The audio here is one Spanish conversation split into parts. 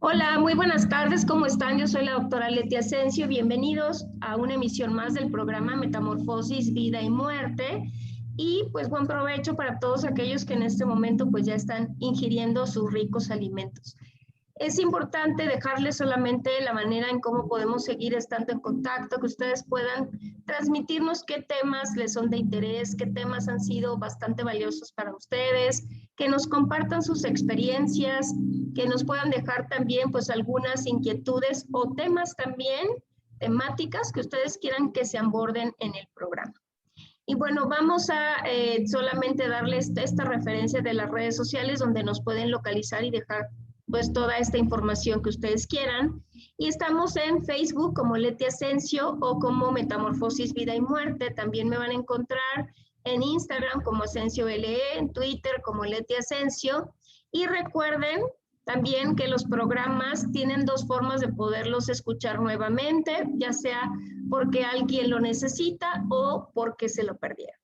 Hola, muy buenas tardes, ¿cómo están? Yo soy la doctora Leti Asensio. Bienvenidos a una emisión más del programa Metamorfosis, Vida y Muerte. Y pues buen provecho para todos aquellos que en este momento pues ya están ingiriendo sus ricos alimentos. Es importante dejarles solamente la manera en cómo podemos seguir estando en contacto, que ustedes puedan transmitirnos qué temas les son de interés, qué temas han sido bastante valiosos para ustedes, que nos compartan sus experiencias, que nos puedan dejar también pues algunas inquietudes o temas también, temáticas que ustedes quieran que se aborden en el programa. Y bueno, vamos a solamente darles esta referencia de las redes sociales donde nos pueden localizar y dejar pues toda esta información que ustedes quieran. Y estamos en Facebook como Leti Asensio o como Metamorfosis, Vida y Muerte. También me van a encontrar en Instagram como Asensio LE, en Twitter como Leti Asensio. Y recuerden también que los programas tienen dos formas de poderlos escuchar nuevamente, ya sea porque alguien lo necesita o porque se lo perdieron.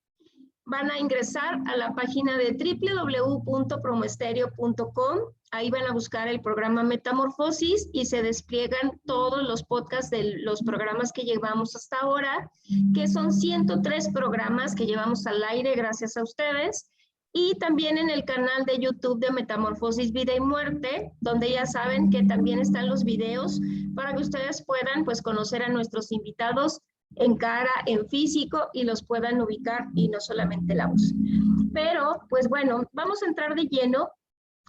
Van a ingresar a la página de www.promoestereo.com. Ahí van a buscar el programa Metamorfosis y se despliegan todos los podcasts de los programas que llevamos hasta ahora, que son 103 programas que llevamos al aire gracias a ustedes. Y también en el canal de YouTube de Metamorfosis, Vida y Muerte, donde ya saben que también están los videos para que ustedes puedan pues conocer a nuestros invitados en cara, en físico y los puedan ubicar y no solamente la voz. Pero, pues bueno, vamos a entrar de lleno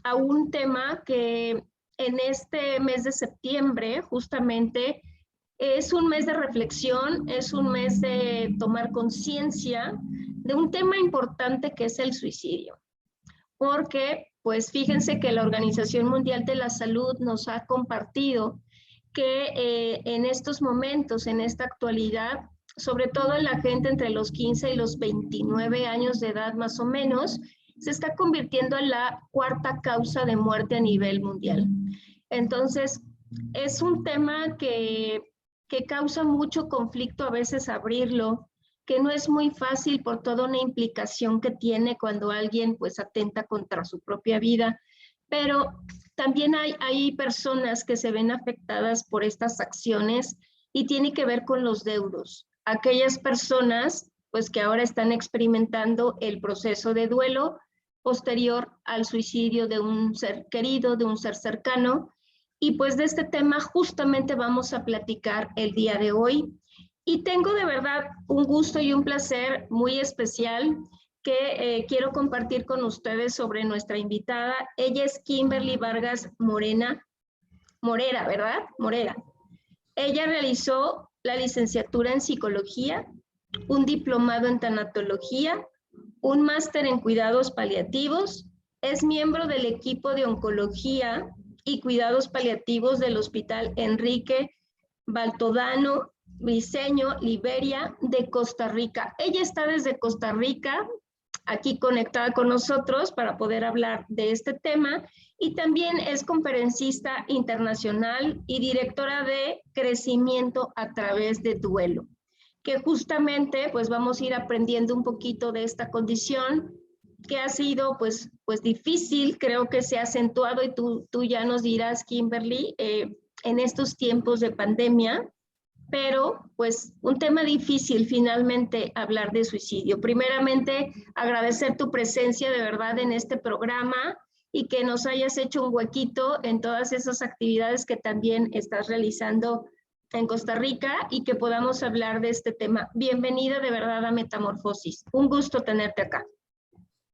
a un tema que en este mes de septiembre justamente es un mes de reflexión, es un mes de tomar conciencia de un tema importante que es el suicidio. Porque, pues fíjense que la Organización Mundial de la Salud nos ha compartido que en estos momentos, en esta actualidad, sobre todo en la gente entre los 15 y los 29 años de edad más o menos, se está convirtiendo en la cuarta causa de muerte a nivel mundial. Entonces, es un tema que causa mucho conflicto a veces abrirlo, que no es muy fácil por toda una implicación que tiene cuando alguien pues atenta contra su propia vida, pero también hay personas que se ven afectadas por estas acciones y tiene que ver con los deudos. Aquellas personas pues que ahora están experimentando el proceso de duelo posterior al suicidio de un ser querido, de un ser cercano. Y pues de este tema justamente vamos a platicar el día de hoy. Y tengo de verdad un gusto y un placer muy especial que quiero compartir con ustedes sobre nuestra invitada. Ella es Kimberly Vargas Morera, ¿verdad? Morera. Ella realizó la licenciatura en psicología, un diplomado en tanatología, un máster en cuidados paliativos, es miembro del equipo de oncología y cuidados paliativos del Hospital Enrique Baltodano Briceño, Liberia, de Costa Rica. Ella está desde Costa Rica, aquí conectada con nosotros para poder hablar de este tema, y también es conferencista internacional y directora de Crecimiento a través de Duelo, que justamente pues vamos a ir aprendiendo un poquito de esta condición que ha sido pues difícil, creo que se ha acentuado y tú ya nos dirás, Kimberly, en estos tiempos de pandemia, pero pues un tema difícil finalmente hablar de suicidio. Primeramente, agradecer tu presencia de verdad en este programa y que nos hayas hecho un huequito en todas esas actividades que también estás realizando en Costa Rica y que podamos hablar de este tema. Bienvenida de verdad a Metamorfosis. Un gusto tenerte acá.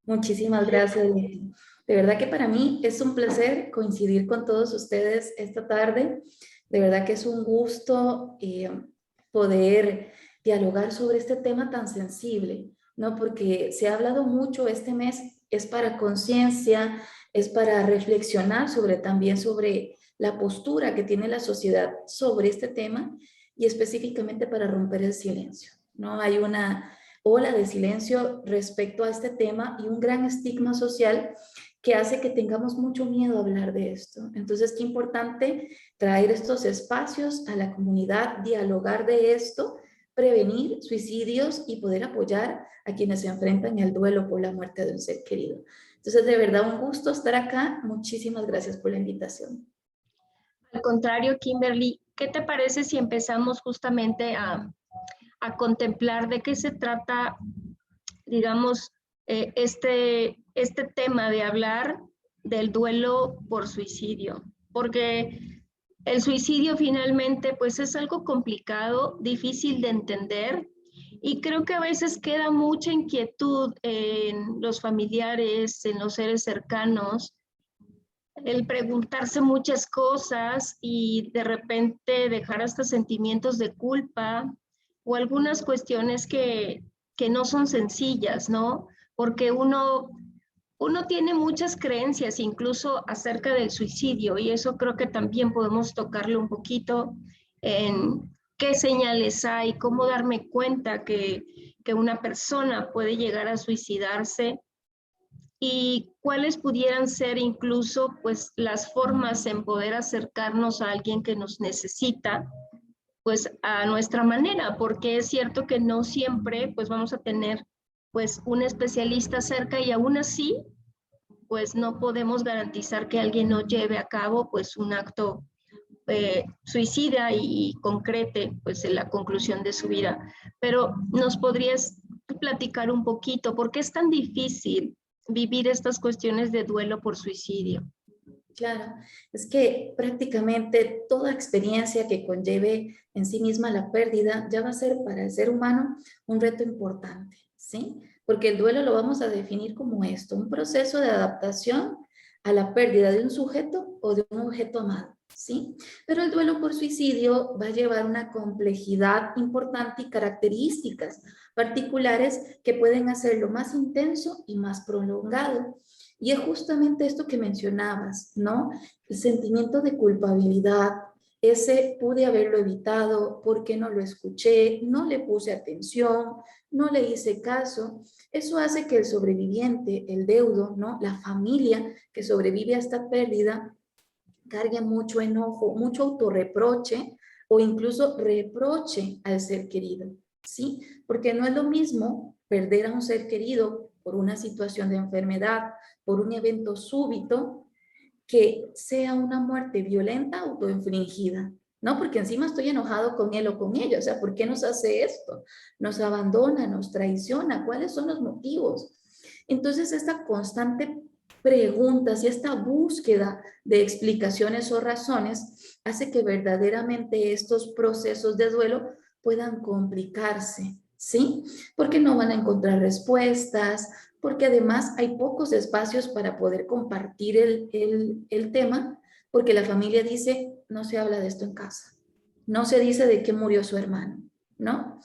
Muchísimas gracias, Leti. De verdad que para mí es un placer coincidir con todos ustedes esta tarde. De verdad que es un gusto poder dialogar sobre este tema tan sensible, ¿no? Porque se ha hablado mucho este mes, es para conciencia, es para reflexionar también sobre la postura que tiene la sociedad sobre este tema y específicamente para romper el silencio, ¿no? Hay una ola de silencio respecto a este tema y un gran estigma social que hace que tengamos mucho miedo a hablar de esto. Entonces, qué importante traer estos espacios a la comunidad, dialogar de esto, prevenir suicidios y poder apoyar a quienes se enfrentan al duelo por la muerte de un ser querido. Entonces, de verdad, un gusto estar acá. Muchísimas gracias por la invitación. Al contrario, Kimberly, ¿qué te parece si empezamos justamente a contemplar de qué se trata, digamos, este tema de hablar del duelo por suicidio? Porque el suicidio finalmente pues es algo complicado, difícil de entender, y creo que a veces queda mucha inquietud en los familiares, en los seres cercanos, el preguntarse muchas cosas y de repente dejar hasta sentimientos de culpa o algunas cuestiones que no son sencillas, ¿no? Porque uno tiene muchas creencias incluso acerca del suicidio, y eso creo que también podemos tocarlo un poquito en qué señales hay, cómo darme cuenta que una persona puede llegar a suicidarse y cuáles pudieran ser incluso pues las formas en poder acercarnos a alguien que nos necesita pues a nuestra manera, porque es cierto que no siempre pues vamos a tener pues un especialista cerca, y aún así pues no podemos garantizar que alguien no lleve a cabo pues un acto suicida y concrete pues en la conclusión de su vida. Pero nos podrías platicar un poquito por qué es tan difícil vivir estas cuestiones de duelo por suicidio. Claro, es que prácticamente toda experiencia que conlleve en sí misma la pérdida ya va a ser para el ser humano un reto importante, ¿sí? Porque el duelo lo vamos a definir como esto, un proceso de adaptación a la pérdida de un sujeto o de un objeto amado, ¿sí? Pero el duelo por suicidio va a llevar una complejidad importante y características particulares que pueden hacerlo más intenso y más prolongado. Y es justamente esto que mencionabas, ¿no? El sentimiento de culpabilidad, ese pude haberlo evitado, ¿por qué no lo escuché? No le puse atención, no le hice caso. Eso hace que el sobreviviente, el deudo, ¿no? La familia que sobrevive a esta pérdida, cargue mucho enojo, mucho autorreproche o incluso reproche al ser querido, ¿sí? Porque no es lo mismo perder a un ser querido por una situación de enfermedad, por un evento súbito, que sea una muerte violenta autoinfligida, ¿no? Porque encima estoy enojado con él o con ella, o sea, ¿por qué nos hace esto? Nos abandona, nos traiciona, ¿cuáles son los motivos? Entonces, esta constante preguntas y esta búsqueda de explicaciones o razones hace que verdaderamente estos procesos de duelo puedan complicarse, ¿sí? Porque no van a encontrar respuestas, porque además hay pocos espacios para poder compartir el tema, porque la familia dice, no se habla de esto en casa, no se dice de qué murió su hermano, ¿no?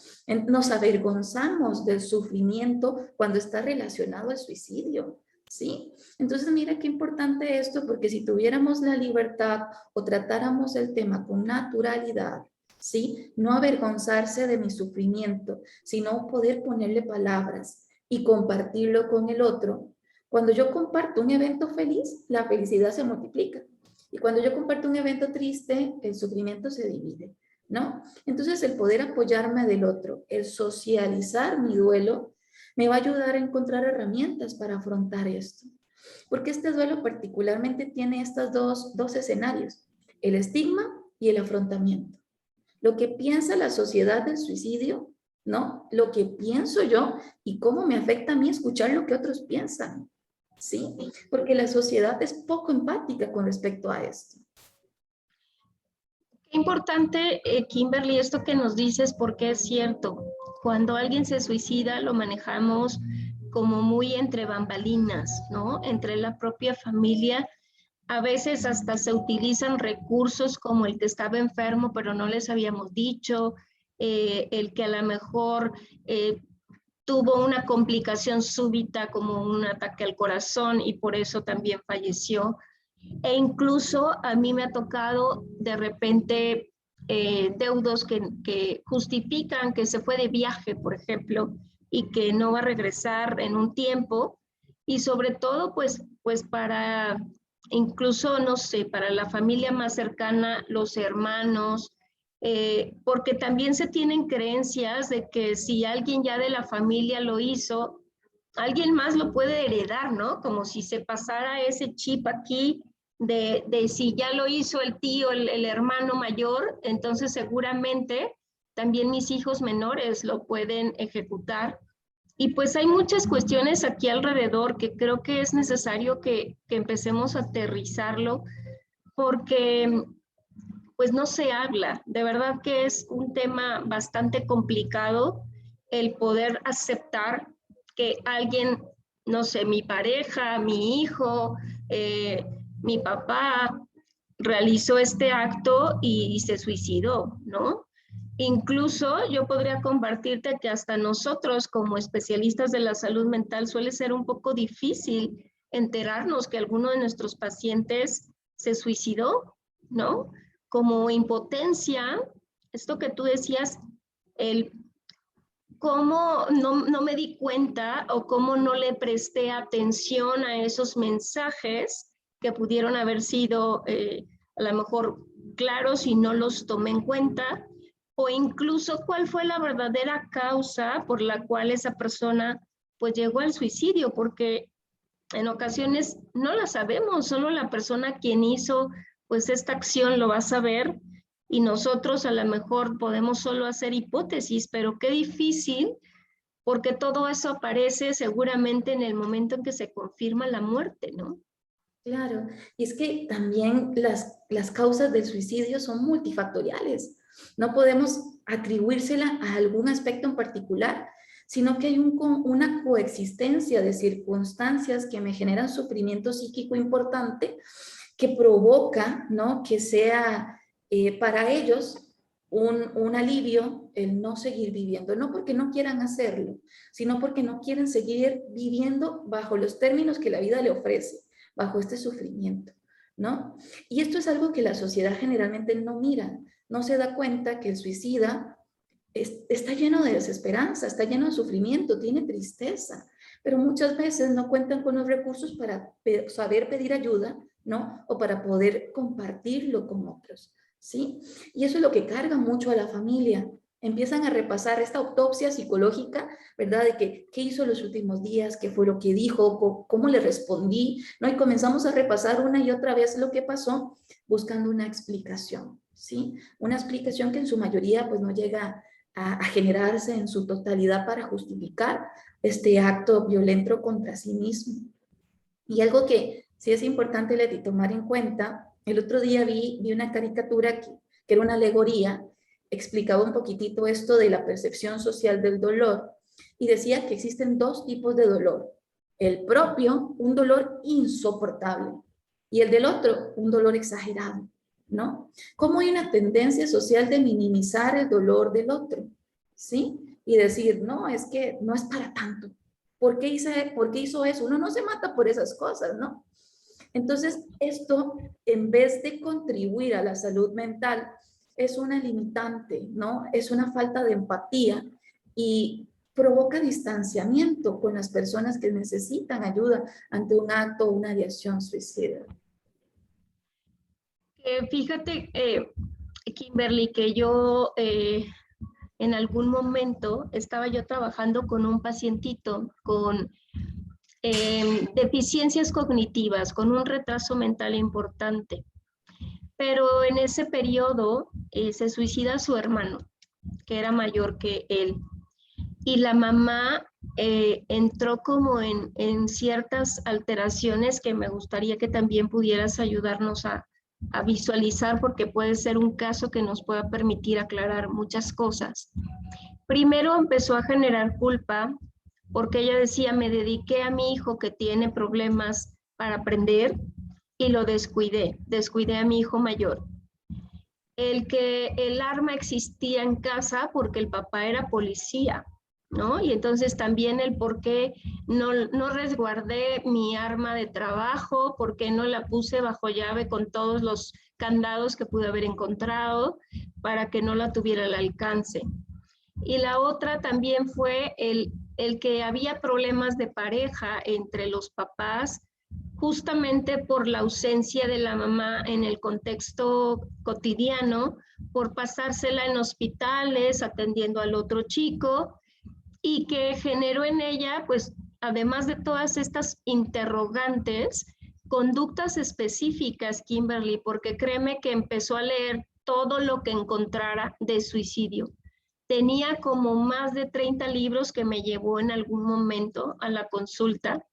Nos avergonzamos del sufrimiento cuando está relacionado al suicidio, ¿sí? Entonces, mira qué importante esto, porque si tuviéramos la libertad o tratáramos el tema con naturalidad, ¿sí? No avergonzarse de mi sufrimiento, sino poder ponerle palabras y compartirlo con el otro. Cuando yo comparto un evento feliz, la felicidad se multiplica. Y cuando yo comparto un evento triste, el sufrimiento se divide, ¿no? Entonces, el poder apoyarme del otro, el socializar mi duelo, me va a ayudar a encontrar herramientas para afrontar esto. Porque este duelo particularmente tiene estos dos escenarios, el estigma y el afrontamiento. Lo que piensa la sociedad del suicidio, ¿no? Lo que pienso yo y cómo me afecta a mí escuchar lo que otros piensan, ¿sí? Porque la sociedad es poco empática con respecto a esto. Qué importante, Kimberly, esto que nos dices, porque es cierto. Cuando alguien se suicida, lo manejamos como muy entre bambalinas, ¿no? Entre la propia familia. A veces hasta se utilizan recursos como el que estaba enfermo, pero no les habíamos dicho, el que a lo mejor tuvo una complicación súbita como un ataque al corazón y por eso también falleció. E incluso a mí me ha tocado de repente deudos que justifican que se fue de viaje, por ejemplo, y que no va a regresar en un tiempo. Y sobre todo, pues para incluso, no sé, para la familia más cercana, los hermanos, porque también se tienen creencias de que si alguien ya de la familia lo hizo, alguien más lo puede heredar, ¿no? Como si se pasara ese chip aquí de si ya lo hizo el tío, el hermano mayor, entonces seguramente también mis hijos menores lo pueden ejecutar. Y pues hay muchas cuestiones aquí alrededor que creo que es necesario que empecemos a aterrizarlo, porque pues no se habla. De verdad que es un tema bastante complicado el poder aceptar que alguien, no sé, mi pareja, mi hijo, mi papá, realizó este acto y se suicidó, ¿no? Incluso yo podría compartirte que hasta nosotros como especialistas de la salud mental suele ser un poco difícil enterarnos que alguno de nuestros pacientes se suicidó, ¿no? Como impotencia, esto que tú decías, el cómo no me di cuenta o cómo no le presté atención a esos mensajes que pudieron haber sido a lo mejor claros y no los tomé en cuenta, o incluso cuál fue la verdadera causa por la cual esa persona pues llegó al suicidio, porque en ocasiones no la sabemos, solo la persona quien hizo pues esta acción lo va a saber, y nosotros a lo mejor podemos solo hacer hipótesis, pero qué difícil, porque todo eso aparece seguramente en el momento en que se confirma la muerte, ¿no? Claro, y es que también las causas del suicidio son multifactoriales. No podemos atribuírsela a algún aspecto en particular, sino que hay una coexistencia de circunstancias que me generan sufrimiento psíquico importante que provoca, ¿no?, que sea para ellos un alivio el no seguir viviendo, no porque no quieran hacerlo, sino porque no quieren seguir viviendo bajo los términos que la vida le ofrece, bajo este sufrimiento, ¿no? Y esto es algo que la sociedad generalmente no mira, no se da cuenta que el suicida está lleno de desesperanza, está lleno de sufrimiento, tiene tristeza, pero muchas veces no cuentan con los recursos para saber pedir ayuda, ¿no? O para poder compartirlo con otros, ¿sí? Y eso es lo que carga mucho a la familia. Empiezan a repasar esta autopsia psicológica, ¿verdad? De que, qué hizo los últimos días, qué fue lo que dijo, cómo le respondí, ¿no? Y comenzamos a repasar una y otra vez lo que pasó, buscando una explicación, ¿sí? Una explicación que en su mayoría pues no llega a generarse en su totalidad para justificar este acto violento contra sí mismo. Y algo que sí es importante, Leti, tomar en cuenta, el otro día vi una caricatura que era una alegoría, explicaba un poquitito esto de la percepción social del dolor y decía que existen dos tipos de dolor. El propio, un dolor insoportable, y el del otro, un dolor exagerado, ¿no? Cómo hay una tendencia social de minimizar el dolor del otro, ¿sí? Y decir, no, es que no es para tanto. ¿Por qué hizo eso? Uno no se mata por esas cosas, ¿no? Entonces, esto, en vez de contribuir a la salud mental, es una limitante, ¿no? Es una falta de empatía y provoca distanciamiento con las personas que necesitan ayuda ante un acto o una ideación suicida. Fíjate, Kimberly, que yo en algún momento estaba yo trabajando con un pacientito con deficiencias cognitivas, con un retraso mental importante. Pero en ese periodo se suicida su hermano, que era mayor que él. Y la mamá entró como en ciertas alteraciones que me gustaría que también pudieras ayudarnos a visualizar, porque puede ser un caso que nos pueda permitir aclarar muchas cosas. Primero empezó a generar culpa porque ella decía, me dediqué a mi hijo que tiene problemas para aprender y lo descuidé a mi hijo mayor. El que el arma existía en casa porque el papá era policía, ¿no? Y entonces también el por qué no resguardé mi arma de trabajo, por qué no la puse bajo llave con todos los candados que pude haber encontrado para que no la tuviera al alcance. Y la otra también fue el que había problemas de pareja entre los papás, justamente por la ausencia de la mamá en el contexto cotidiano, por pasársela en hospitales, atendiendo al otro chico, y que generó en ella, pues, además de todas estas interrogantes, conductas específicas, Kimberly, porque créeme que empezó a leer todo lo que encontrara de suicidio. Tenía como más de 30 libros que me llevó en algún momento a la consulta,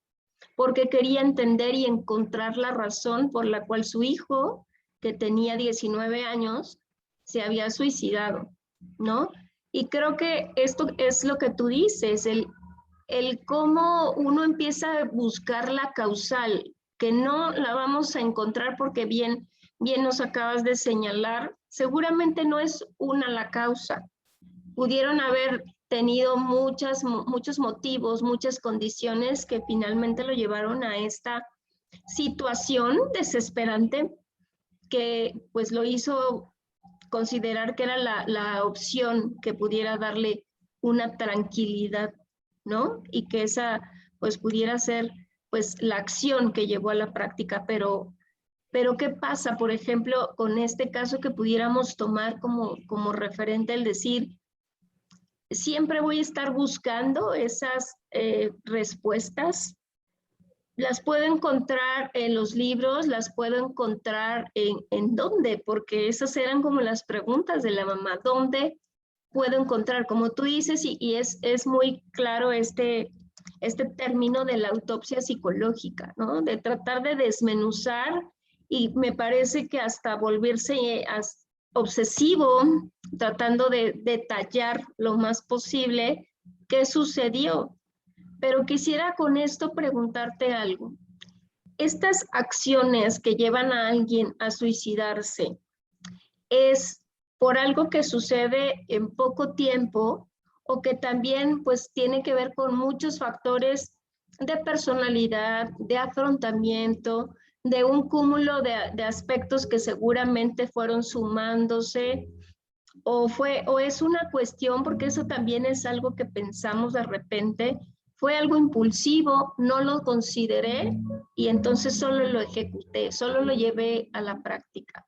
porque quería entender y encontrar la razón por la cual su hijo, que tenía 19 años, se había suicidado, ¿no? Y creo que esto es lo que tú dices, el cómo uno empieza a buscar la causal, que no la vamos a encontrar porque bien nos acabas de señalar, seguramente no es una la causa. Pudieron haber tenido muchos motivos, muchas condiciones que finalmente lo llevaron a esta situación desesperante que pues lo hizo considerar que era la opción que pudiera darle una tranquilidad, ¿no? Y que esa pues pudiera ser pues la acción que llevó a la práctica, pero ¿qué pasa, por ejemplo, con este caso que pudiéramos tomar como referente el decir, siempre voy a estar buscando esas respuestas? Las puedo encontrar en los libros, las puedo encontrar en dónde, porque esas eran como las preguntas de la mamá, ¿dónde puedo encontrar? Como tú dices, y es muy claro este término de la autopsia psicológica, ¿no? De tratar de desmenuzar, y me parece que hasta volverse obsesivo, tratando de detallar lo más posible qué sucedió. Pero quisiera con esto preguntarte algo. Estas acciones que llevan a alguien a suicidarse, ¿es por algo que sucede en poco tiempo o que también pues tiene que ver con muchos factores de personalidad, de afrontamiento, de un cúmulo de aspectos que seguramente fueron sumándose? O es una cuestión, porque eso también es algo que pensamos de repente, fue algo impulsivo, no lo consideré y entonces solo lo ejecuté, solo lo llevé a la práctica.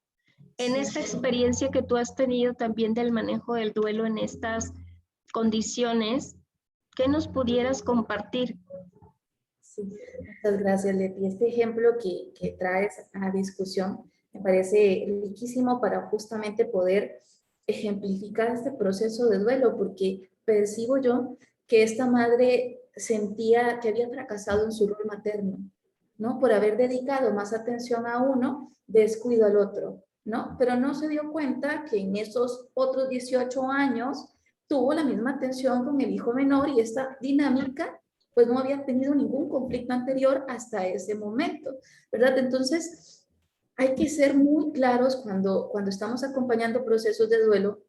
En esta experiencia que tú has tenido también del manejo del duelo en estas condiciones, ¿qué nos pudieras compartir? Sí, muchas gracias, Leti. Este ejemplo que traes a la discusión me parece riquísimo para justamente poder ejemplificar este proceso de duelo, porque percibo yo que esta madre sentía que había fracasado en su rol materno, ¿no? Por haber dedicado más atención a uno, descuido al otro, ¿no? Pero no se dio cuenta que en esos otros 18 años tuvo la misma atención con el hijo menor y esta dinámica pues no había tenido ningún conflicto anterior hasta ese momento, ¿verdad? Entonces, hay que ser muy claros cuando estamos acompañando procesos de duelo,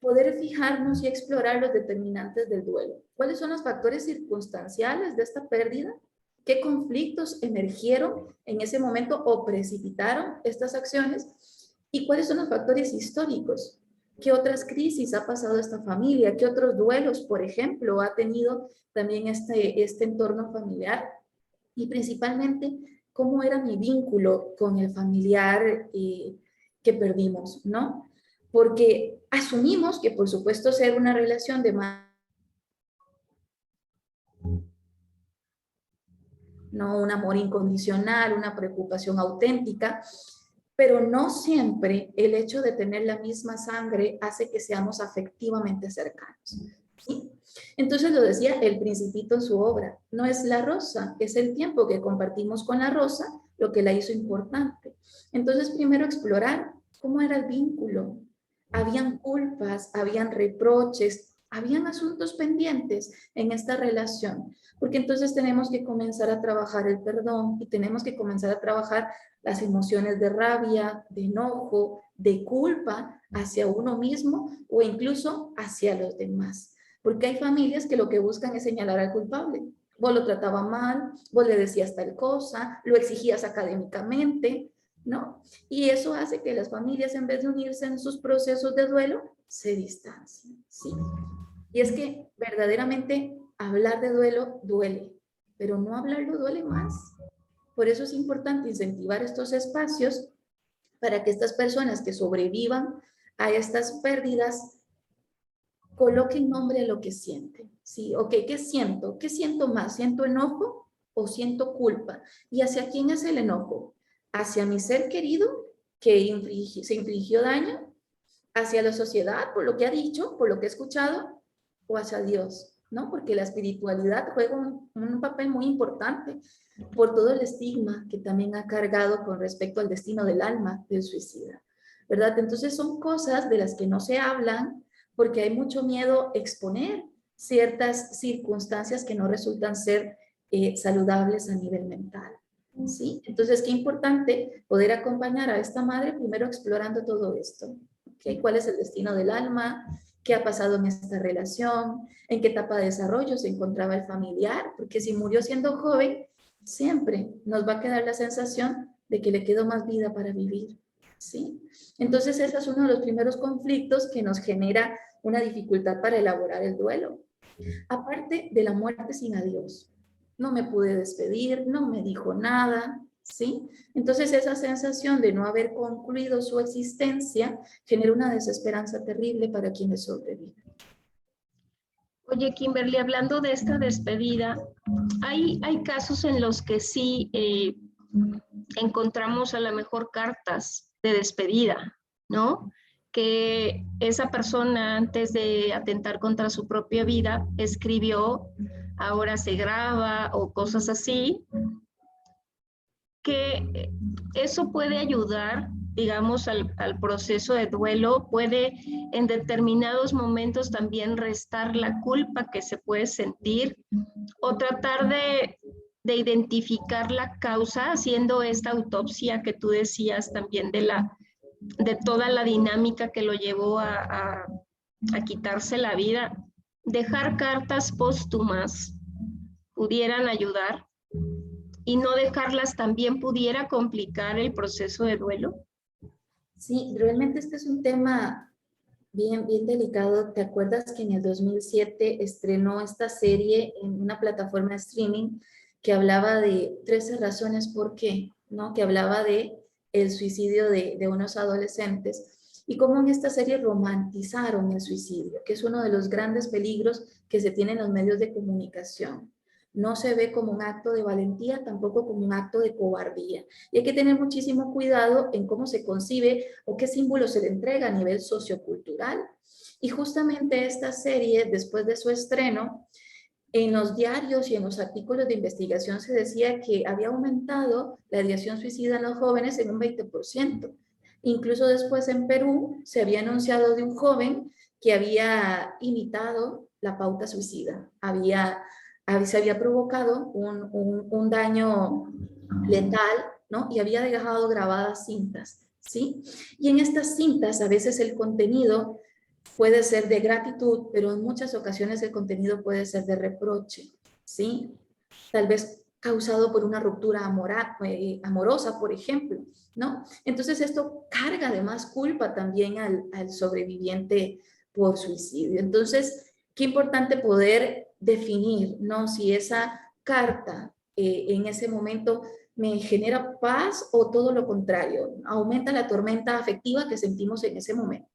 poder fijarnos y explorar los determinantes del duelo. ¿Cuáles son los factores circunstanciales de esta pérdida? ¿Qué conflictos emergieron en ese momento o precipitaron estas acciones? ¿Y cuáles son los factores históricos? ¿Qué otras crisis ha pasado esta familia? ¿Qué otros duelos, por ejemplo, ha tenido también este entorno familiar? Y principalmente, ¿cómo era mi vínculo con el familiar que perdimos, ¿no? Porque asumimos que, por supuesto, ser una relación de no un amor incondicional, una preocupación auténtica, pero no siempre el hecho de tener la misma sangre hace que seamos afectivamente cercanos, ¿sí? Entonces lo decía el Principito en su obra, no es la rosa, es el tiempo que compartimos con la rosa lo que la hizo importante. Entonces primero explorar cómo era el vínculo. Habían culpas, habían reproches, habían asuntos pendientes en esta relación, porque entonces tenemos que comenzar a trabajar el perdón y tenemos que comenzar a trabajar las emociones de rabia, de enojo, de culpa hacia uno mismo o incluso hacia los demás. Porque hay familias que lo que buscan es señalar al culpable. Vos lo tratabas mal, vos le decías tal cosa, lo exigías académicamente, ¿no? Y eso hace que las familias, en vez de unirse en sus procesos de duelo, se distancien, ¿sí? Y es que verdaderamente hablar de duelo duele, pero no hablarlo duele más. Por eso es importante incentivar estos espacios para que estas personas que sobrevivan a estas pérdidas coloquen nombre a lo que sienten. Sí, ok, ¿qué siento? ¿Qué siento más? ¿Siento enojo o siento culpa. ¿Y hacia quién es el enojo? ¿Hacia mi ser querido que se infligió daño? ¿Hacia la sociedad por lo que ha dicho, por lo que he escuchado? ¿O hacia Dios? ¿No? Porque la espiritualidad juega un papel muy importante por todo el estigma que también ha cargado con respecto al destino del alma del suicida, ¿verdad? Entonces son cosas de las que no se hablan porque hay mucho miedo a exponer ciertas circunstancias que no resultan ser saludables a nivel mental, ¿sí? Entonces, qué importante poder acompañar a esta madre primero explorando todo esto, ¿okay? ¿Cuál es el destino del alma? ¿Qué ha pasado en esta relación? ¿En qué etapa de desarrollo se encontraba el familiar? Porque si murió siendo joven, siempre nos va a quedar la sensación de que le quedó más vida para vivir, ¿sí? Entonces, ese es uno de los primeros conflictos que nos genera una dificultad para elaborar el duelo. Aparte de la muerte sin adiós, no me pude despedir, no me dijo nada, ¿sí? Entonces esa sensación de no haber concluido su existencia genera una desesperanza terrible para quienes sobreviven. Oye, Kimberly, hablando de esta despedida, hay casos en los que sí encontramos a lo mejor cartas de despedida, ¿no? Que esa persona antes de atentar contra su propia vida escribió, ahora se graba o cosas así, que eso puede ayudar, digamos, al proceso de duelo, puede en determinados momentos también restar la culpa que se puede sentir o tratar de identificar la causa haciendo esta autopsia que tú decías también de toda la dinámica que lo llevó a quitarse la vida. Dejar cartas póstumas pudieran ayudar y no dejarlas también pudiera complicar el proceso de duelo. Sí, realmente este es un tema bien delicado. ¿Te acuerdas que en el 2007 estrenó esta serie en una plataforma de streaming que hablaba de 13 razones por qué, ¿no? Que hablaba de el suicidio de unos adolescentes y cómo en esta serie romantizaron el suicidio, que es uno de los grandes peligros que se tienen en los medios de comunicación. No se ve como un acto de valentía, tampoco como un acto de cobardía. Y hay que tener muchísimo cuidado en cómo se concibe o qué símbolo se le entrega a nivel sociocultural. Y justamente esta serie, después de su estreno, en los diarios y en los artículos de investigación se decía que había aumentado la ideación suicida en los jóvenes en un 20%. Incluso después en Perú se había anunciado de un joven que había imitado la pauta suicida. Se había provocado un daño letal, ¿no? Y había dejado grabadas cintas, ¿sí? Y en estas cintas a veces el contenido puede ser de gratitud, pero en muchas ocasiones el contenido puede ser de reproche, ¿sí? Tal vez causado por una ruptura amorosa, por ejemplo, ¿no? Entonces esto carga además culpa también al sobreviviente por suicidio. Entonces, qué importante poder definir, ¿no? Si esa carta en ese momento me genera paz o todo lo contrario, aumenta la tormenta afectiva que sentimos en ese momento.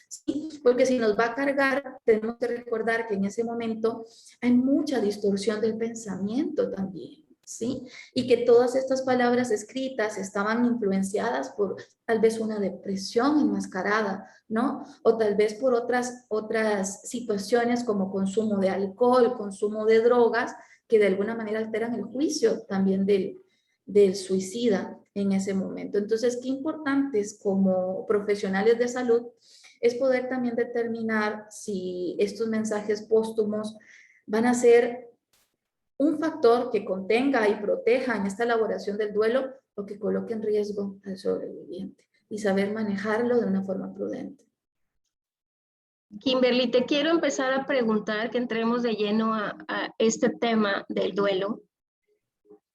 Sí, porque si nos va a cargar, tenemos que recordar que en ese momento hay mucha distorsión del pensamiento también, ¿sí? Y que todas estas palabras escritas estaban influenciadas por tal vez una depresión enmascarada, ¿no? O tal vez por otras situaciones como consumo de alcohol, consumo de drogas, que de alguna manera alteran el juicio también del suicida en ese momento. Entonces, qué importantes como profesionales de salud es poder también determinar si estos mensajes póstumos van a ser un factor que contenga y proteja en esta elaboración del duelo o que coloque en riesgo al sobreviviente y saber manejarlo de una forma prudente. Kimberly, te quiero empezar a preguntar, que entremos de lleno a este tema del duelo.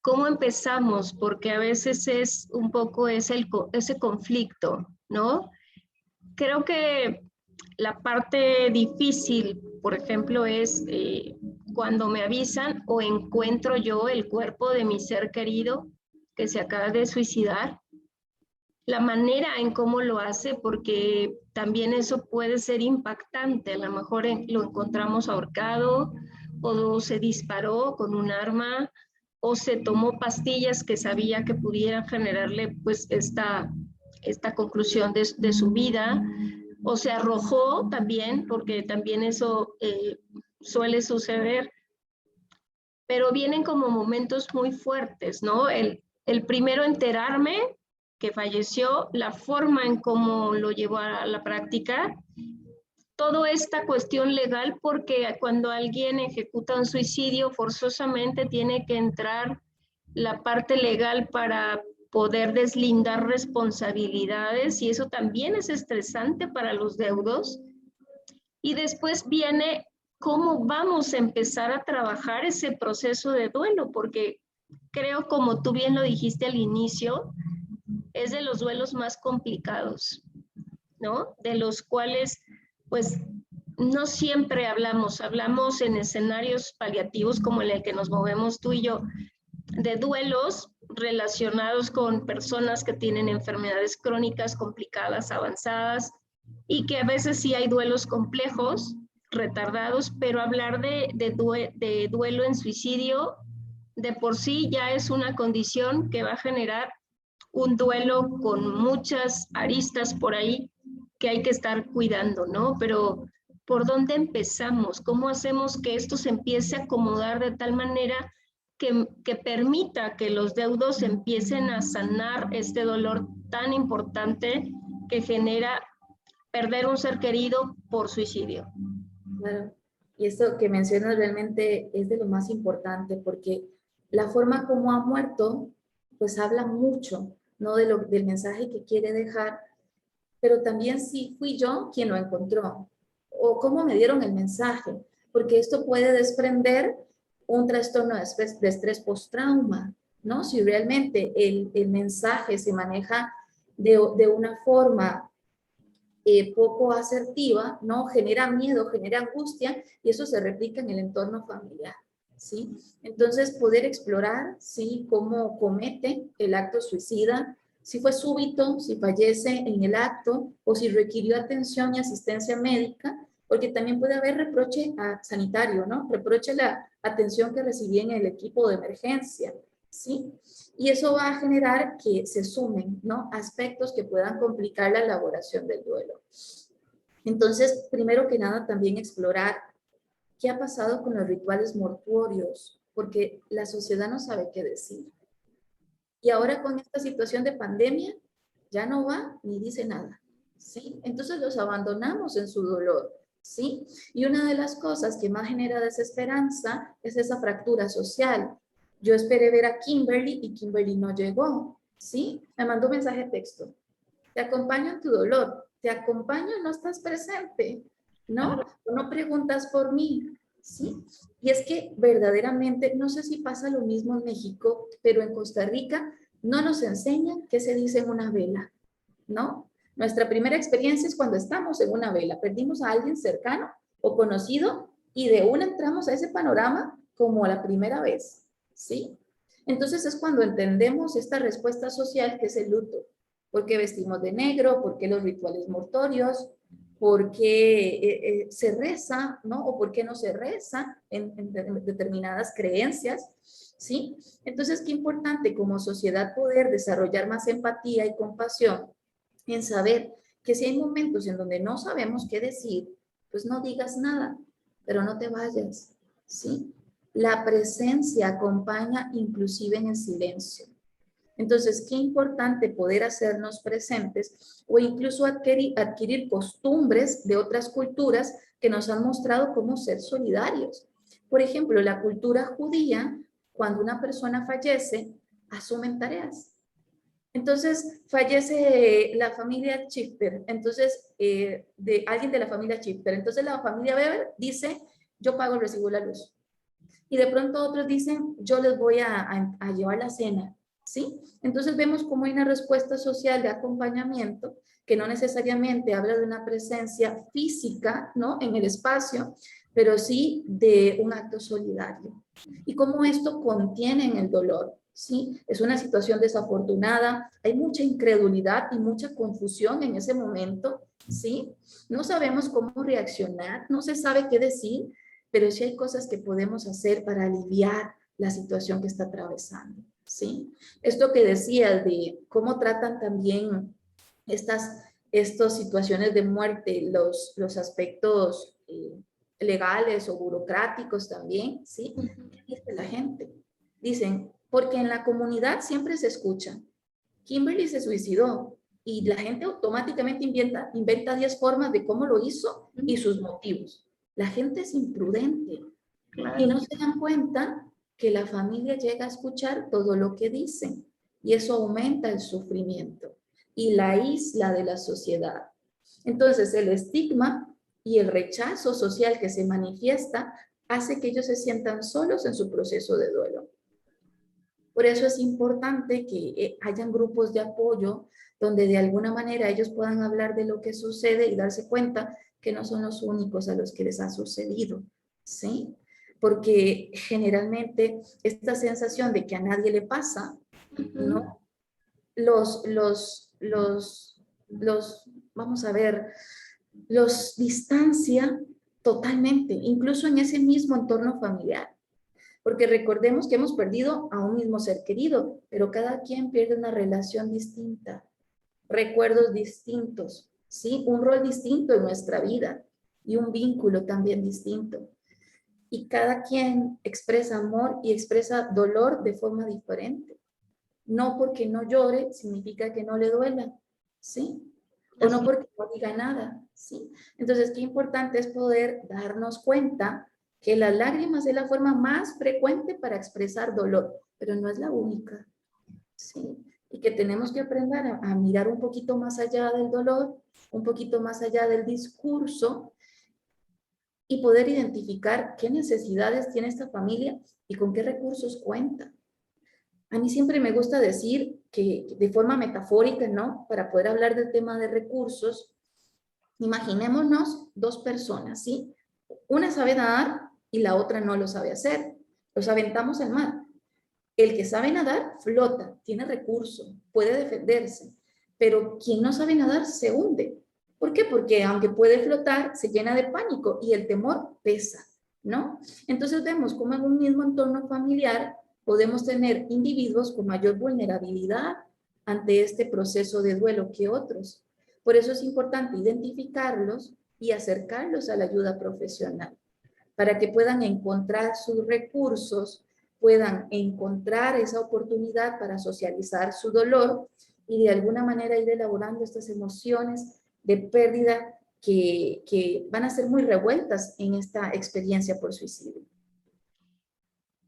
¿Cómo empezamos? Porque a veces es un poco ese conflicto, ¿no? Creo que la parte difícil, por ejemplo, es cuando me avisan o encuentro yo el cuerpo de mi ser querido que se acaba de suicidar. La manera en cómo lo hace, porque también eso puede ser impactante. A lo mejor lo encontramos ahorcado o se disparó con un arma o se tomó pastillas que sabía que pudieran generarle pues esta conclusión de su vida, o se arrojó también, porque también eso suele suceder, pero vienen como momentos muy fuertes, ¿no? El primero enterarme que falleció, la forma en cómo lo llevó a la práctica, toda esta cuestión legal, porque cuando alguien ejecuta un suicidio, forzosamente tiene que entrar la parte legal para poder deslindar responsabilidades, y eso también es estresante para los deudos. Y después viene cómo vamos a empezar a trabajar ese proceso de duelo, porque creo, como tú bien lo dijiste al inicio, es de los duelos más complicados, ¿no? De los cuales, pues, no siempre hablamos en escenarios paliativos como en el que nos movemos tú y yo, de duelos relacionados con personas que tienen enfermedades crónicas complicadas, avanzadas, y que a veces sí hay duelos complejos, retardados, pero hablar de duelo en suicidio de por sí ya es una condición que va a generar un duelo con muchas aristas por ahí que hay que estar cuidando, ¿no? Pero ¿por dónde empezamos? ¿Cómo hacemos que esto se empiece a acomodar de tal manera que permita que los deudos empiecen a sanar este dolor tan importante que genera perder un ser querido por suicidio? Claro. Y esto que mencionas realmente es de lo más importante, porque la forma como ha muerto, pues habla mucho, ¿no? Del mensaje que quiere dejar, pero también si fui yo quien lo encontró, o cómo me dieron el mensaje, porque esto puede desprender un trastorno de estrés postrauma, ¿no? Si realmente el mensaje se maneja de una forma poco asertiva, ¿no? Genera miedo, genera angustia, y eso se replica en el entorno familiar, ¿sí? Entonces, poder explorar, ¿sí? Cómo comete el acto suicida, si fue súbito, si fallece en el acto, o si requirió atención y asistencia médica, porque también puede haber reproche sanitario, ¿no? Reproche a la atención que recibí en el equipo de emergencia, ¿sí? Y eso va a generar que se sumen, ¿no? Aspectos que puedan complicar la elaboración del duelo. Entonces, primero que nada, también explorar qué ha pasado con los rituales mortuorios, porque la sociedad no sabe qué decir. Y ahora con esta situación de pandemia, ya no va ni dice nada, ¿sí? Entonces los abandonamos en su dolor, ¿sí? Y una de las cosas que más genera desesperanza es esa fractura social. Yo esperé ver a Kimberly y Kimberly no llegó, ¿sí? Me mandó un mensaje de texto. Te acompaño en tu dolor, te acompaño, no estás presente, ¿no? No preguntas por mí, ¿sí? Y es que verdaderamente, no sé si pasa lo mismo en México, pero en Costa Rica no nos enseñan qué se dice en una vela, ¿no? Nuestra primera experiencia es cuando estamos en una vela, perdimos a alguien cercano o conocido y de una entramos a ese panorama como la primera vez, ¿sí? Entonces es cuando entendemos esta respuesta social que es el luto. ¿Por qué vestimos de negro? ¿Por qué los rituales mortuorios? ¿Por qué se reza, ¿no? O por qué no se reza en determinadas creencias, ¿sí? Entonces, qué importante como sociedad poder desarrollar más empatía y compasión en saber que si hay momentos en donde no sabemos qué decir, pues no digas nada, pero no te vayas, ¿sí? La presencia acompaña inclusive en el silencio. Entonces, qué importante poder hacernos presentes o incluso adquirir costumbres de otras culturas que nos han mostrado cómo ser solidarios. Por ejemplo, la cultura judía, cuando una persona fallece, asumen tareas. Entonces, fallece la familia Chipper, entonces, de alguien de la familia Chipper. Entonces, la familia Weber dice, yo pago el recibo de la luz. Y de pronto otros dicen, yo les voy a llevar la cena, ¿sí? Entonces vemos cómo hay una respuesta social de acompañamiento que no necesariamente habla de una presencia física, ¿no? En el espacio, pero sí de un acto solidario. Y cómo esto contiene el dolor, ¿sí? Es una situación desafortunada, hay mucha incredulidad y mucha confusión en ese momento, ¿sí? No sabemos cómo reaccionar, no se sabe qué decir, pero sí hay cosas que podemos hacer para aliviar, la situación que está atravesando, ¿sí? Esto que decía de cómo tratan también estas situaciones de muerte, los aspectos legales o burocráticos también, ¿sí? ¿Qué dice la gente? Dicen, porque en la comunidad siempre se escucha, Kimberly se suicidó, y la gente automáticamente inventa 10 formas de cómo lo hizo y sus motivos. La gente es imprudente, claro, y no se dan cuenta que la familia llega a escuchar todo lo que dicen, y eso aumenta el sufrimiento y la isla de la sociedad. Entonces, el estigma y el rechazo social que se manifiesta hace que ellos se sientan solos en su proceso de duelo. Por eso es importante que hayan grupos de apoyo donde de alguna manera ellos puedan hablar de lo que sucede y darse cuenta que no son los únicos a los que les ha sucedido, ¿sí? Porque generalmente esta sensación de que a nadie le pasa, ¿no? Vamos a ver, los distancia totalmente, incluso en ese mismo entorno familiar. Porque recordemos que hemos perdido a un mismo ser querido, pero cada quien pierde una relación distinta, recuerdos distintos, ¿sí? Un rol distinto en nuestra vida y un vínculo también distinto. Y cada quien expresa amor y expresa dolor de forma diferente. No porque no llore significa que no le duela, ¿sí? O no porque no diga nada, ¿sí? Entonces, qué importante es poder darnos cuenta que las lágrimas es la forma más frecuente para expresar dolor, pero no es la única, ¿sí? Y que tenemos que aprender a mirar un poquito más allá del dolor, un poquito más allá del discurso, y poder identificar qué necesidades tiene esta familia y con qué recursos cuenta. A mí siempre me gusta decir que de forma metafórica, ¿no? Para poder hablar del tema de recursos, imaginémonos dos personas, ¿sí? Una sabe nadar y la otra no lo sabe hacer. Los aventamos al mar. El que sabe nadar flota, tiene recursos, puede defenderse, pero quien no sabe nadar se hunde. ¿Por qué? Porque aunque puede flotar, se llena de pánico y el temor pesa, ¿no? Entonces vemos cómo en un mismo entorno familiar podemos tener individuos con mayor vulnerabilidad ante este proceso de duelo que otros. Por eso es importante identificarlos y acercarlos a la ayuda profesional, para que puedan encontrar sus recursos, puedan encontrar esa oportunidad para socializar su dolor y de alguna manera ir elaborando estas emociones de pérdida que van a ser muy revueltas en esta experiencia por suicidio.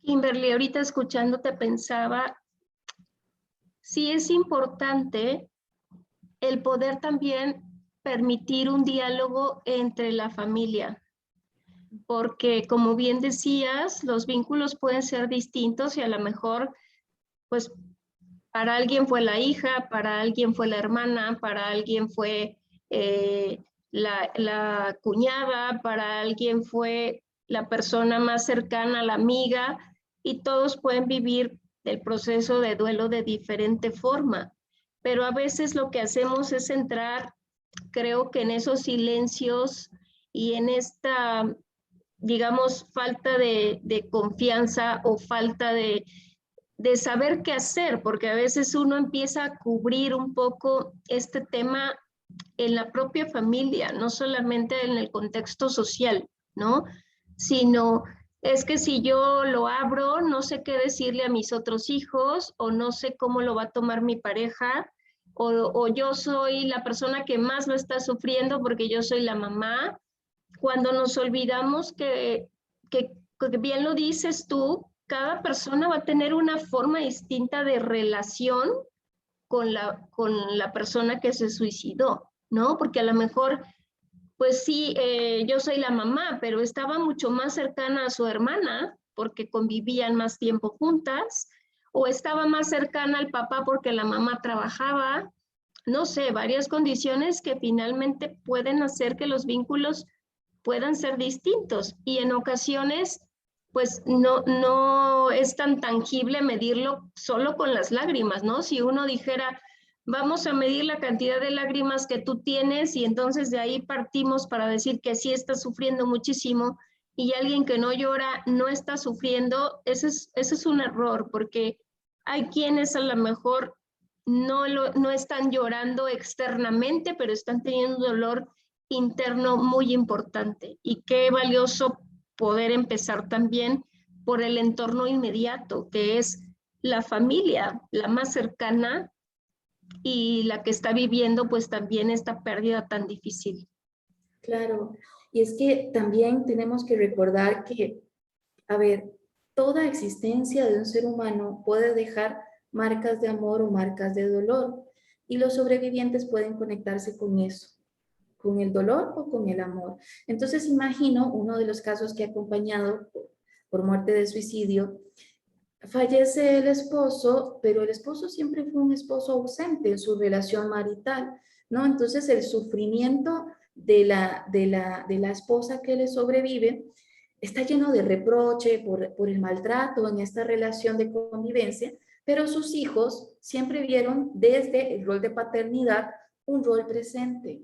Kimberly, ahorita escuchándote pensaba, sí es importante el poder también permitir un diálogo entre la familia, porque como bien decías, los vínculos pueden ser distintos y a lo mejor, pues, para alguien fue la hija, para alguien fue la hermana, para alguien fue la cuñada, para alguien fue la persona más cercana, la amiga, y todos pueden vivir el proceso de duelo de diferente forma. Pero a veces lo que hacemos es entrar, creo que en esos silencios y en esta, digamos, falta de confianza o falta de saber qué hacer, porque a veces uno empieza a cubrir un poco este tema en la propia familia, no solamente en el contexto social, ¿no? Sino es que si yo lo abro, no sé qué decirle a mis otros hijos o no sé cómo lo va a tomar mi pareja o yo soy la persona que más lo está sufriendo porque yo soy la mamá, cuando nos olvidamos que bien lo dices tú, cada persona va a tener una forma distinta de relación con la persona que se suicidó, ¿no? Porque a lo mejor, pues sí, yo soy la mamá, pero estaba mucho más cercana a su hermana porque convivían más tiempo juntas, o estaba más cercana al papá porque la mamá trabajaba, no sé, varias condiciones que finalmente pueden hacer que los vínculos puedan ser distintos y en ocasiones pues no es tan tangible medirlo solo con las lágrimas, ¿no? Si uno dijera, vamos a medir la cantidad de lágrimas que tú tienes y entonces de ahí partimos para decir que sí estás sufriendo muchísimo, y alguien que no llora no está sufriendo, ese es un error, porque hay quienes a lo mejor no están llorando externamente, pero están teniendo un dolor interno muy importante. Y qué valioso poder empezar también por el entorno inmediato, que es la familia, la más cercana y la que está viviendo pues también esta pérdida tan difícil. Claro, y es que también tenemos que recordar que, a ver, toda existencia de un ser humano puede dejar marcas de amor o marcas de dolor, y los sobrevivientes pueden conectarse con eso, con el dolor o con el amor. Entonces imagino uno de los casos que he acompañado por muerte de suicidio. Fallece el esposo, pero el esposo siempre fue un esposo ausente en su relación marital, ¿no? Entonces el sufrimiento de la esposa que le sobrevive está lleno de reproche por el maltrato en esta relación de convivencia, pero sus hijos siempre vieron desde el rol de paternidad un rol presente.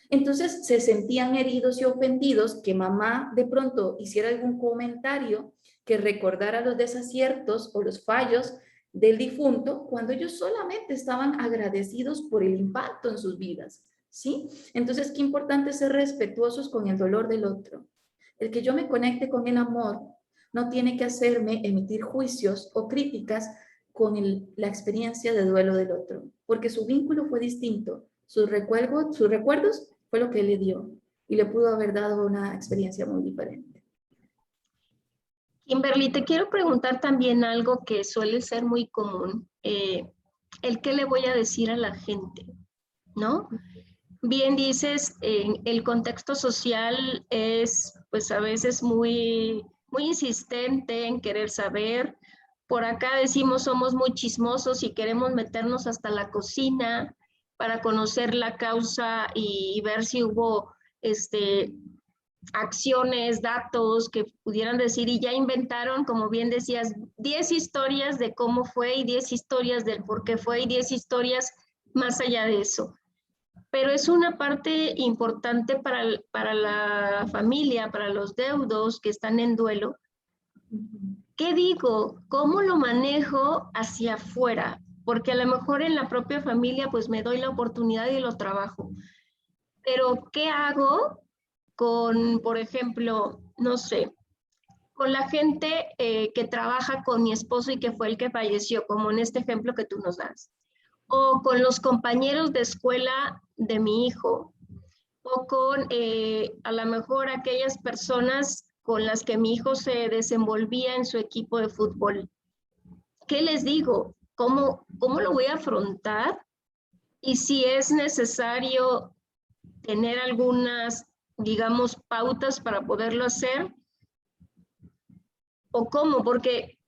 Entonces se sentían heridos y ofendidos que mamá de pronto hiciera algún comentario que recordara los desaciertos o los fallos del difunto cuando ellos solamente estaban agradecidos por el impacto en sus vidas, ¿sí? Entonces, qué importante ser respetuosos con el dolor del otro. El que yo me conecte con el amor no tiene que hacerme emitir juicios o críticas con la experiencia de duelo del otro, porque su vínculo fue distinto, sus recuerdos fue lo que le dio y le pudo haber dado una experiencia muy diferente. Kimberly, te quiero preguntar también algo que suele ser muy común, el qué le voy a decir a la gente, ¿no? Bien dices, el contexto social es pues a veces muy insistente en querer saber. Por acá decimos somos muy chismosos y queremos meternos hasta la cocina para conocer la causa y ver si hubo acciones, datos que pudieran decir, y ya inventaron, como bien decías, 10 historias de cómo fue y 10 historias del por qué fue y 10 historias más allá de eso. Pero es una parte importante para la familia, para los deudos que están en duelo. ¿Qué digo? ¿Cómo lo manejo hacia afuera? Porque a lo mejor en la propia familia pues me doy la oportunidad y lo trabajo. Pero ¿qué hago con, por ejemplo, no sé, con la gente que trabaja con mi esposo y que fue el que falleció, como en este ejemplo que tú nos das? O con los compañeros de escuela de mi hijo, o con a lo mejor aquellas personas con las que mi hijo se desenvolvía en su equipo de fútbol. ¿Qué les digo? ¿Cómo lo voy a afrontar? Y si es necesario tener algunas, digamos, pautas para poderlo hacer, o cómo, porque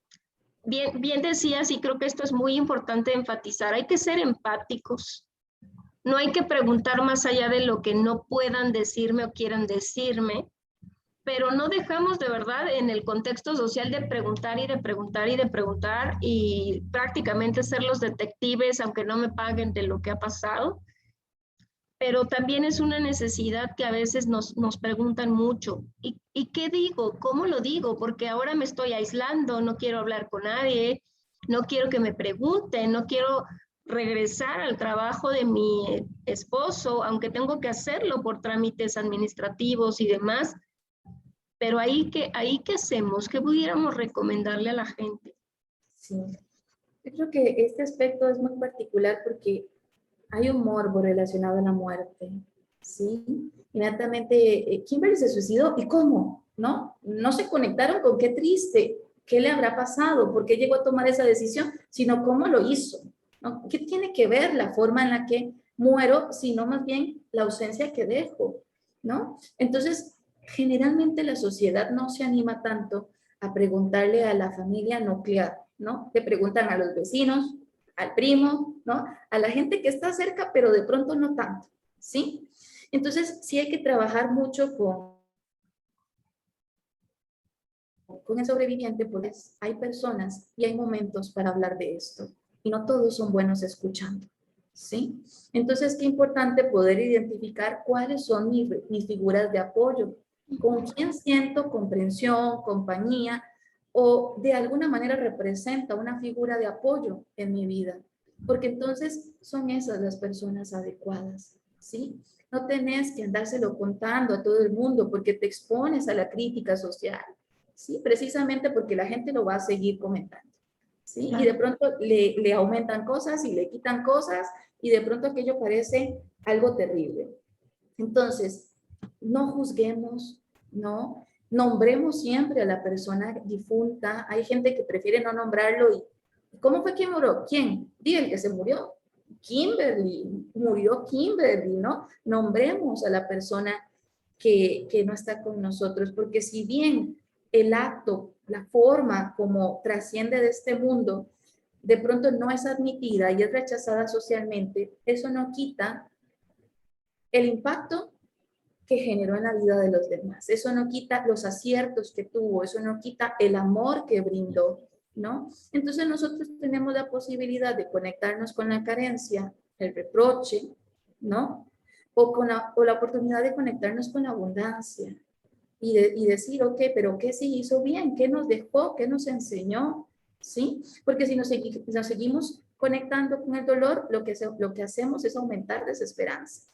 bien decías, y creo que esto es muy importante enfatizar, hay que ser empáticos. No hay que preguntar más allá de lo que no puedan decirme o quieran decirme, pero no dejamos de verdad en el contexto social de preguntar y de preguntar y de preguntar y prácticamente ser los detectives, aunque no me paguen de lo que ha pasado. Pero también es una necesidad que a veces nos preguntan mucho. ¿Y qué digo? ¿Cómo lo digo? Porque ahora me estoy aislando, no quiero hablar con nadie, no quiero que me pregunten, no quiero regresar al trabajo de mi esposo, aunque tengo que hacerlo por trámites administrativos y demás. Pero ahí ¿qué hacemos? ¿Qué pudiéramos recomendarle a la gente? Sí, yo creo que este aspecto es muy particular porque hay un morbo relacionado a la muerte, ¿sí? Inmediatamente, Kimberly se suicidó, ¿y cómo? ¿No? No se conectaron con qué triste, qué le habrá pasado, por qué llegó a tomar esa decisión, sino cómo lo hizo, ¿no? ¿Qué tiene que ver la forma en la que muero, sino más bien la ausencia que dejo, ¿no? Entonces, generalmente la sociedad no se anima tanto a preguntarle a la familia nuclear, ¿no? Le preguntan a los vecinos, al primo, ¿no? A la gente que está cerca, pero de pronto no tanto, ¿sí? Entonces, sí hay que trabajar mucho con el sobreviviente, pues hay personas y hay momentos para hablar de esto, y no todos son buenos escuchando, ¿sí? Entonces, qué importante poder identificar cuáles son mis figuras de apoyo con quién siento comprensión, compañía, o de alguna manera representa una figura de apoyo en mi vida, porque entonces son esas las personas adecuadas, ¿sí? No tenés que andárselo contando a todo el mundo porque te expones a la crítica social, ¿sí? Precisamente porque la gente lo va a seguir comentando, ¿sí? Y de pronto le aumentan cosas y le quitan cosas y de pronto aquello parece algo terrible. Entonces, no juzguemos, ¿no? Nombremos siempre a la persona difunta. Hay gente que prefiere no nombrarlo. ¿Y cómo fue que murió? ¿Quién? Di el que se murió. Kimberly, murió Kimberly, ¿no? Nombremos a la persona que no está con nosotros, porque si bien el acto, la forma como trasciende de este mundo, de pronto no es admitida y es rechazada socialmente, eso no quita el impacto que generó en la vida de los demás. Eso no quita los aciertos que tuvo, eso no quita el amor que brindó, ¿no? Entonces nosotros tenemos la posibilidad de conectarnos con la carencia, el reproche, ¿no? O la oportunidad de conectarnos con la abundancia y decir, ok, pero ¿qué sí hizo bien? ¿Qué nos dejó? ¿Qué nos enseñó? ¿Sí? Porque si nos seguimos conectando con el dolor, lo que hacemos es aumentar desesperanza.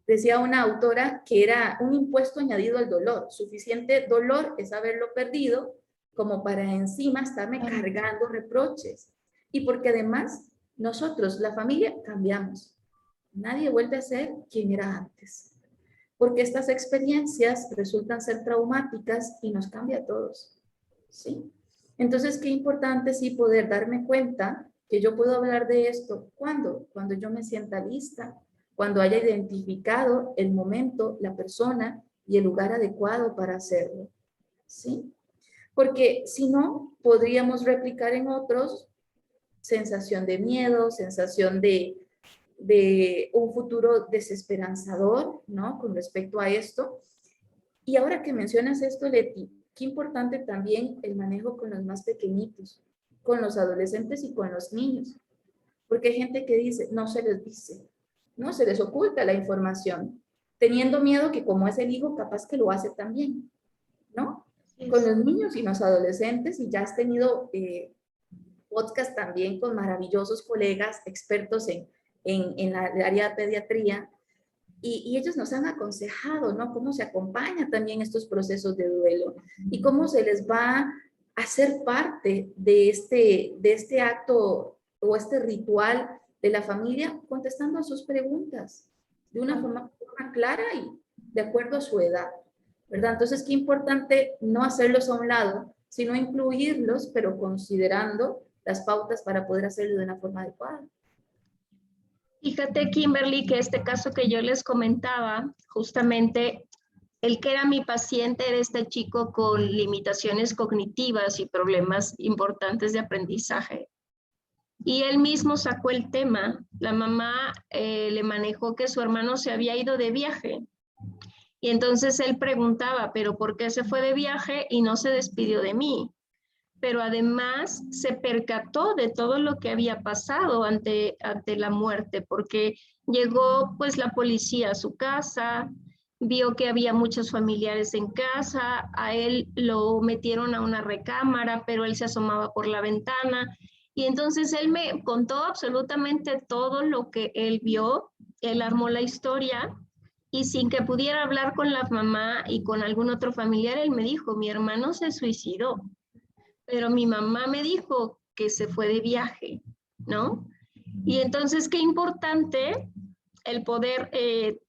Decía una autora que era un impuesto añadido al dolor. Suficiente dolor es haberlo perdido como para encima estarme cargando reproches. Y porque además nosotros, la familia, cambiamos. Nadie vuelve a ser quien era antes. Porque estas experiencias resultan ser traumáticas y nos cambia a todos. ¿Sí? Entonces, qué importante sí poder darme cuenta que yo puedo hablar de esto. ¿Cuándo? Cuando yo me sienta lista, cuando haya identificado el momento, la persona y el lugar adecuado para hacerlo. ¿Sí? Porque si no, podríamos replicar en otros sensación de miedo, sensación de un futuro desesperanzador, ¿no? Con respecto a esto. Y ahora que mencionas esto, Leti, qué importante también el manejo con los más pequeñitos, con los adolescentes y con los niños. Porque hay gente que dice, no se les dice, no se les oculta la información, teniendo miedo que como es el hijo, capaz que lo hace también, ¿no? Con los niños y los adolescentes, y ya has tenido podcast también con maravillosos colegas expertos en la área de pediatría, y ellos nos han aconsejado, ¿no? Cómo se acompaña también estos procesos de duelo y cómo se les va a hacer parte de este acto o este ritual de la familia contestando a sus preguntas de una forma clara y de acuerdo a su edad, ¿verdad? Entonces, qué importante no hacerlos a un lado, sino incluirlos, pero considerando las pautas para poder hacerlo de una forma adecuada. Fíjate, Kimberly, que este caso que yo les comentaba, justamente el que era mi paciente era este chico con limitaciones cognitivas y problemas importantes de aprendizaje. Y él mismo sacó el tema. La mamá le manejó que su hermano se había ido de viaje. Y entonces él preguntaba, ¿pero por qué se fue de viaje y no se despidió de mí? Pero además se percató de todo lo que había pasado ante la muerte, porque llegó pues la policía a su casa, vio que había muchos familiares en casa, a él lo metieron a una recámara, pero él se asomaba por la ventana. Y entonces él me contó absolutamente todo lo que él vio, él armó la historia y sin que pudiera hablar con la mamá y con algún otro familiar, él me dijo, mi hermano se suicidó, pero mi mamá me dijo que se fue de viaje, ¿no? Y entonces, qué importante el poder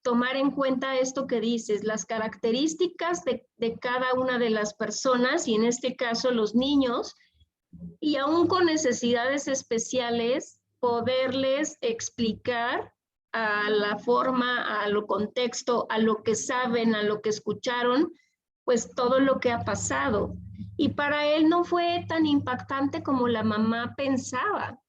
tomar en cuenta esto que dices, las características de cada una de las personas, y en este caso los niños, y aún con necesidades especiales, poderles explicar a la forma, a lo contexto, a lo que saben, a lo que escucharon, pues todo lo que ha pasado. Y para él no fue tan impactante como la mamá pensaba,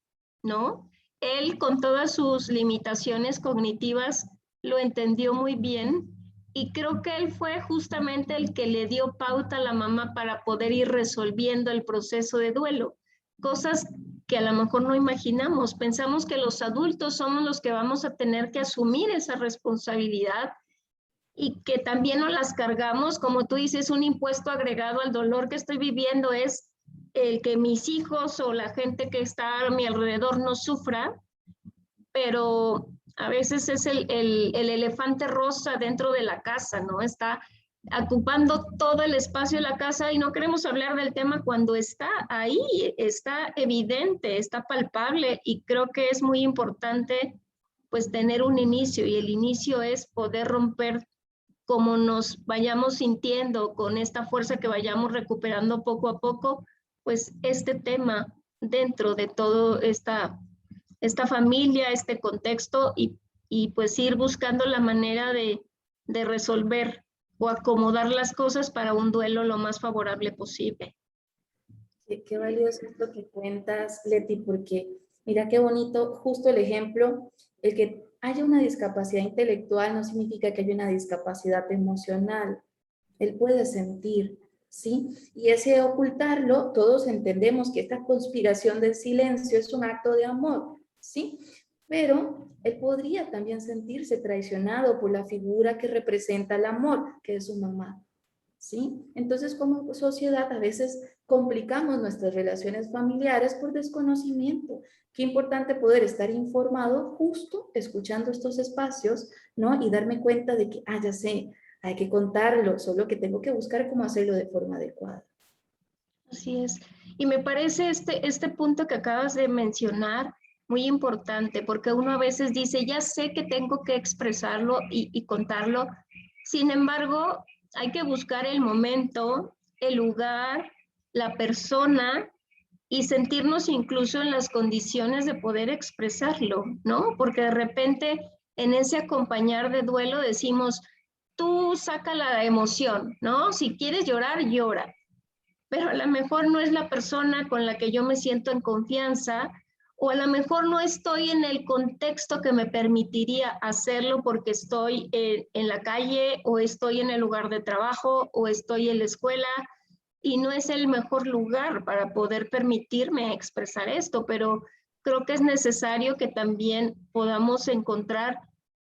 ¿no? Él con todas sus limitaciones cognitivas lo entendió muy bien y creo que él fue justamente el que le dio pauta a la mamá para poder ir resolviendo el proceso de duelo. Cosas que a lo mejor no imaginamos. Pensamos que los adultos somos los que vamos a tener que asumir esa responsabilidad y que también nos las cargamos, como tú dices, un impuesto agregado al dolor que estoy viviendo es el que mis hijos o la gente que está a mi alrededor no sufra, pero a veces es el elefante rosa dentro de la casa, ¿no? Está ocupando todo el espacio de la casa y no queremos hablar del tema cuando está ahí, está evidente, está palpable y creo que es muy importante pues tener un inicio y el inicio es poder romper como nos vayamos sintiendo con esta fuerza que vayamos recuperando poco a poco, pues este tema dentro de todo esta familia, este contexto y pues ir buscando la manera de resolver o acomodar las cosas para un duelo lo más favorable posible. Qué valioso es lo que cuentas, Leti, porque mira qué bonito, justo el ejemplo, el que haya una discapacidad intelectual no significa que haya una discapacidad emocional. Él puede sentir, ¿sí? Y ese ocultarlo, todos entendemos que esta conspiración del silencio es un acto de amor, ¿sí? Pero él podría también sentirse traicionado por la figura que representa el amor, que es su mamá, ¿sí? Entonces, como sociedad, a veces complicamos nuestras relaciones familiares por desconocimiento. Qué importante poder estar informado justo escuchando estos espacios, ¿no? Y darme cuenta de que, ya sé, hay que contarlo, solo que tengo que buscar cómo hacerlo de forma adecuada. Así es. Y me parece este punto que acabas de mencionar muy importante, porque uno a veces dice, ya sé que tengo que expresarlo y contarlo. Sin embargo, hay que buscar el momento, el lugar, la persona y sentirnos incluso en las condiciones de poder expresarlo, ¿no? Porque de repente en ese acompañar de duelo decimos, tú saca la emoción, ¿no? Si quieres llorar, llora, pero a lo mejor no es la persona con la que yo me siento en confianza o a lo mejor no estoy en el contexto que me permitiría hacerlo porque estoy en la calle o estoy en el lugar de trabajo o estoy en la escuela y no es el mejor lugar para poder permitirme expresar esto, pero creo que es necesario que también podamos encontrar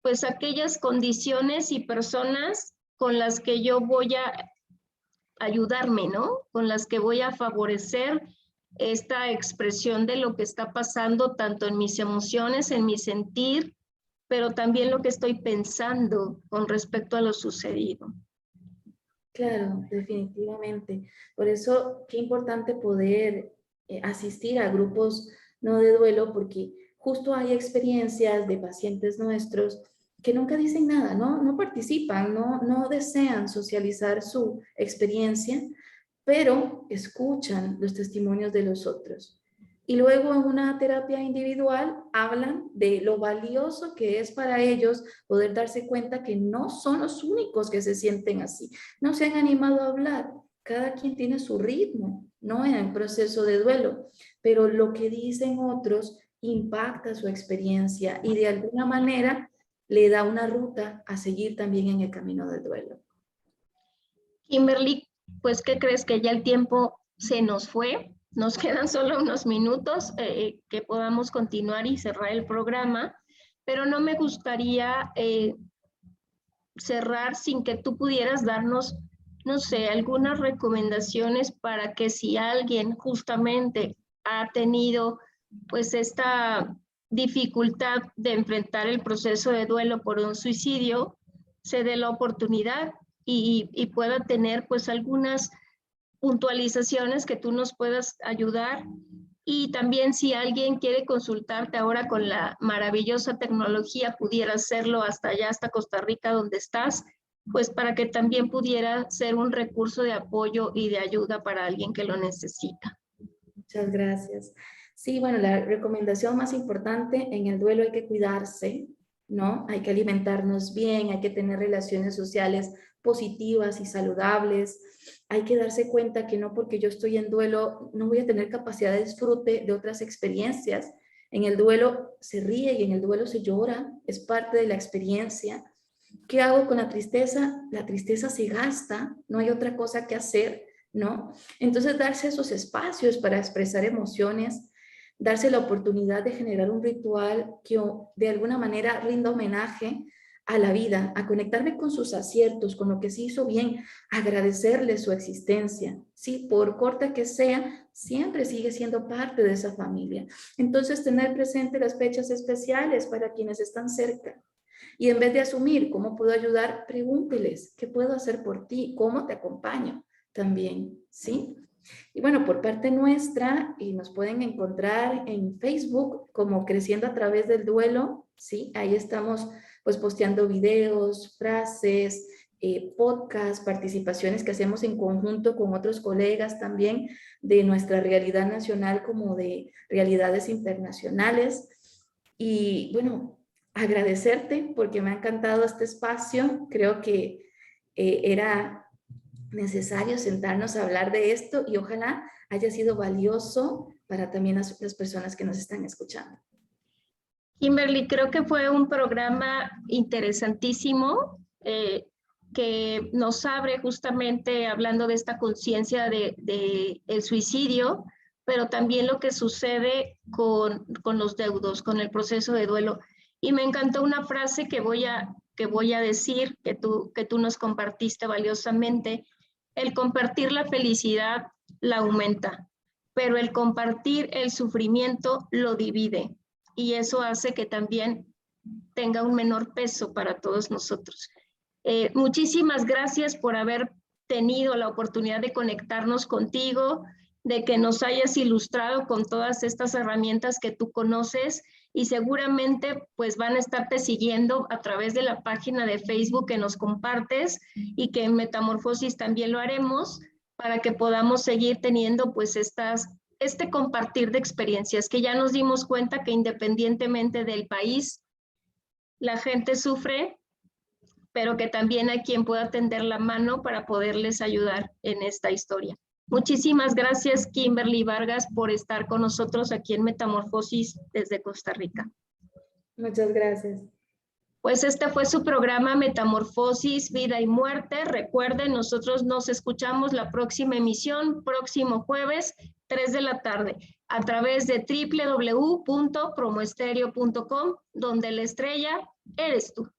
pues aquellas condiciones y personas con las que yo voy a ayudarme, ¿no? Con las que voy a favorecer esta expresión de lo que está pasando tanto en mis emociones, en mi sentir, pero también lo que estoy pensando con respecto a lo sucedido. Claro, definitivamente. Por eso, qué importante poder asistir a grupos no de duelo, porque justo hay experiencias de pacientes nuestros que nunca dicen nada, ¿no? No participan, no desean socializar su experiencia, pero escuchan los testimonios de los otros. Y luego en una terapia individual hablan de lo valioso que es para ellos poder darse cuenta que no son los únicos que se sienten así. No se han animado a hablar. Cada quien tiene su ritmo, ¿no? En el proceso de duelo. Pero lo que dicen otros impacta su experiencia y de alguna manera le da una ruta a seguir también en el camino del duelo. Kimberly, pues, ¿qué crees? Que ya el tiempo se nos fue. Nos quedan solo unos minutos que podamos continuar y cerrar el programa, pero no me gustaría cerrar sin que tú pudieras darnos, no sé, algunas recomendaciones para que si alguien justamente ha tenido pues esta dificultad de enfrentar el proceso de duelo por un suicidio, se dé la oportunidad y pueda tener pues algunas puntualizaciones que tú nos puedas ayudar. Y también si alguien quiere consultarte ahora con la maravillosa tecnología, pudiera hacerlo hasta allá, hasta Costa Rica, donde estás, pues para que también pudiera ser un recurso de apoyo y de ayuda para alguien que lo necesita. Muchas gracias. Sí, bueno, la recomendación más importante en el duelo hay que cuidarse, ¿no? Hay que alimentarnos bien, hay que tener relaciones sociales positivas y saludables. Hay que darse cuenta que no porque yo estoy en duelo no voy a tener capacidad de disfrute de otras experiencias. En el duelo se ríe y en el duelo se llora, es parte de la experiencia. ¿Qué hago con la tristeza? La tristeza se gasta, no hay otra cosa que hacer, ¿no? Entonces, darse esos espacios para expresar emociones, darse la oportunidad de generar un ritual que de alguna manera rinda homenaje a la vida, a conectarme con sus aciertos, con lo que se hizo bien, agradecerle su existencia, ¿sí? Por corta que sea, siempre sigue siendo parte de esa familia. Entonces, tener presente las fechas especiales para quienes están cerca. Y en vez de asumir cómo puedo ayudar, pregúnteles, ¿qué puedo hacer por ti? ¿Cómo te acompaño? También, ¿sí? Y bueno, por parte nuestra, nos pueden encontrar en Facebook como Creciendo a través del Duelo, ¿sí? Ahí estamos pues posteando videos, frases, podcasts, participaciones que hacemos en conjunto con otros colegas también de nuestra realidad nacional como de realidades internacionales. Y bueno, agradecerte porque me ha encantado este espacio. Creo que era necesario sentarnos a hablar de esto y ojalá haya sido valioso para también las personas que nos están escuchando. Kimberly, creo que fue un programa interesantísimo que nos abre justamente hablando de esta conciencia de el suicidio, pero también lo que sucede con los deudos, con el proceso de duelo. Y me encantó una frase que voy a decir, que tú nos compartiste valiosamente. El compartir la felicidad la aumenta, pero el compartir el sufrimiento lo divide. Y eso hace que también tenga un menor peso para todos nosotros. Muchísimas gracias por haber tenido la oportunidad de conectarnos contigo, de que nos hayas ilustrado con todas estas herramientas que tú conoces y seguramente pues van a estarte siguiendo a través de la página de Facebook que nos compartes y que en Metamorfosis también lo haremos para que podamos seguir teniendo pues este compartir de experiencias que ya nos dimos cuenta que independientemente del país, la gente sufre, pero que también hay quien pueda tender la mano para poderles ayudar en esta historia. Muchísimas gracias, Kimberly Vargas, por estar con nosotros aquí en Metamorfosis desde Costa Rica. Muchas gracias. Pues este fue su programa Metamorfosis, Vida y Muerte. Recuerden, nosotros nos escuchamos la próxima emisión, próximo jueves, 3 de la tarde, a través de www.promoestereo.com, donde la estrella eres tú.